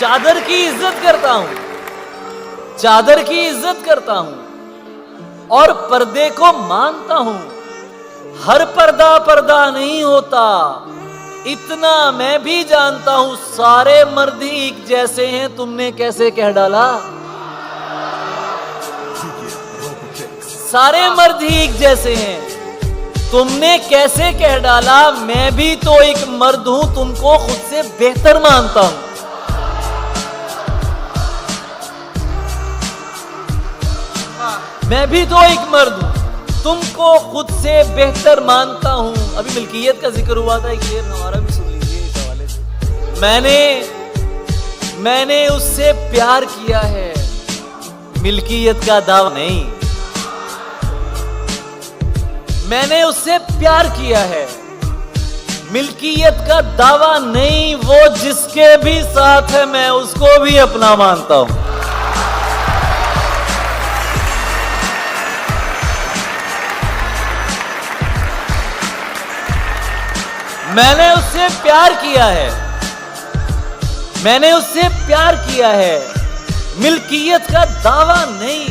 चादर की इज्जत करता हूं, चादर की इज्जत करता हूं और पर्दे को मानता हूं। हर पर्दा पर्दा नहीं होता, इतना मैं भी जानता हूं। सारे मर्द ही एक जैसे हैं, तुमने कैसे कह डाला? सारे मर्द ही एक जैसे हैं, तुमने कैसे कह डाला? मैं भी तो एक मर्द हूं, तुमको खुद से बेहतर मानता हूं। मैं भी तो एक मर्द हूं, तुमको खुद से बेहतर मानता हूं। अभी मिल्कियत का जिक्र हुआ था, एक शेर हमारा भी सुन लीजिए इस हवाले से। मैंने उससे प्यार किया है, मिल्कियत का दावा नहीं। मैंने उससे प्यार किया है, मिल्कियत का दावा नहीं। वो जिसके भी साथ है मैं उसको भी अपना मानता हूं। मैंने उससे प्यार किया है, मैंने उससे प्यार किया है, मिल्कियत का दावा नहीं।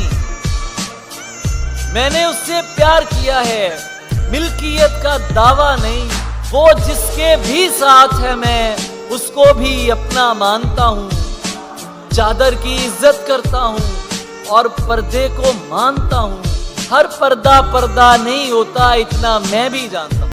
मैंने उससे प्यार किया है, मिल्कियत का दावा नहीं। वो जिसके भी साथ है मैं उसको भी अपना मानता हूं। चादर की इज्जत करता हूं और पर्दे को मानता हूं। हर पर्दा पर्दा नहीं होता, इतना मैं भी जानता हूं।